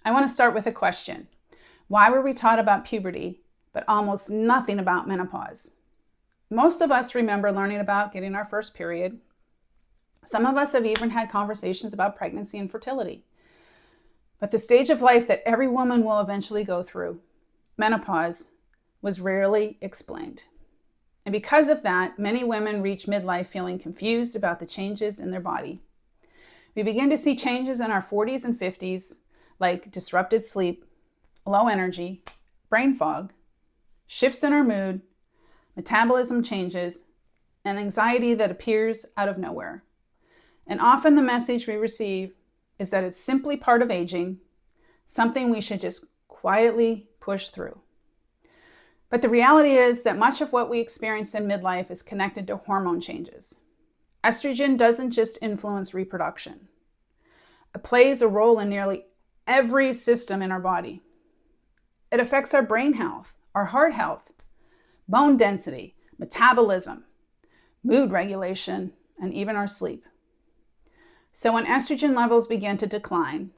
I want to start with a question. Why were we taught about puberty, but almost nothing about menopause? Most of us remember learning about getting our first period. Some of us have even had conversations about pregnancy and fertility. But the stage of life that every woman will eventually go through, menopause, was rarely explained. And because of that, many women reach midlife feeling confused about the changes in their body. We begin to see changes in our 40s and 50s, like disrupted sleep, low energy, brain fog, shifts in our mood, metabolism changes, and anxiety that appears out of nowhere. And often the message we receive is that it's simply part of aging, something we should just quietly push through. But the reality is that much of what we experience in midlife is connected to hormone changes. Estrogen doesn't just influence reproduction. It plays a role in nearly every system in our body. It affects our brain health, our heart health, bone density, metabolism, mood regulation, and even our sleep. So when estrogen levels begin to decline,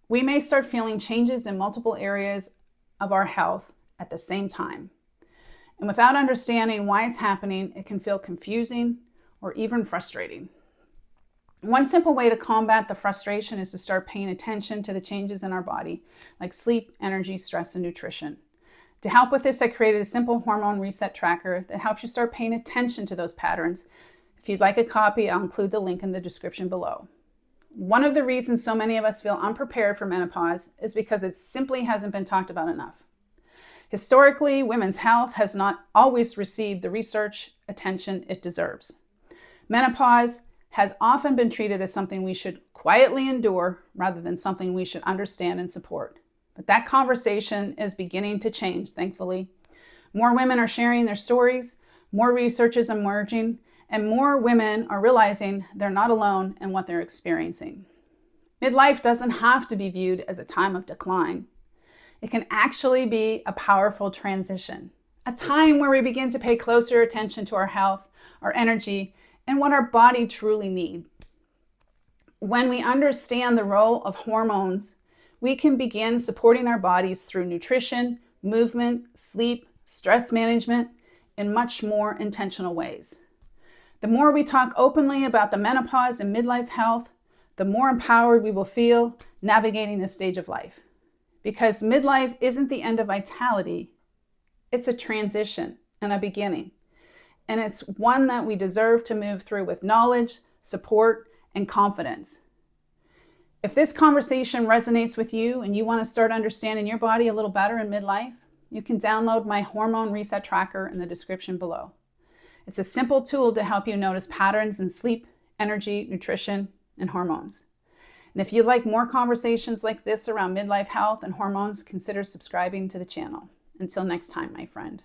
we may start feeling changes in multiple areas of our health at the same time. And without understanding why it's happening, it can feel confusing or even frustrating. One simple way to combat the frustration is to start paying attention to the changes in our body, like sleep, energy, stress, and nutrition. To help with this, I created a simple hormone reset tracker that helps you start paying attention to those patterns. If you'd like a copy, I'll include the link in the description below. One of the reasons so many of us feel unprepared for menopause is because it simply hasn't been talked about enough. Historically, women's health has not always received the research attention it deserves. Menopause has often been treated as something we should quietly endure rather than something we should understand and support. But that conversation is beginning to change, thankfully. More women are sharing their stories, more research is emerging, and more women are realizing they're not alone in what they're experiencing. Midlife doesn't have to be viewed as a time of decline. It can actually be a powerful transition, a time where we begin to pay closer attention to our health, our energy, and what our body truly needs. When we understand the role of hormones, we can begin supporting our bodies through nutrition, movement, sleep, stress management, in much more intentional ways. The more we talk openly about the menopause and midlife health, the more empowered we will feel navigating this stage of life. Because midlife isn't the end of vitality, it's a transition and a beginning. And it's one that we deserve to move through with knowledge, support, and confidence. If this conversation resonates with you and you want to start understanding your body a little better in midlife, you can download my Hormone Reset tracker in the description below. It's a simple tool to help you notice patterns in sleep, energy, nutrition, and hormones. And if you'd like more conversations like this around midlife health and hormones, consider subscribing to the channel. Until next time, my friend.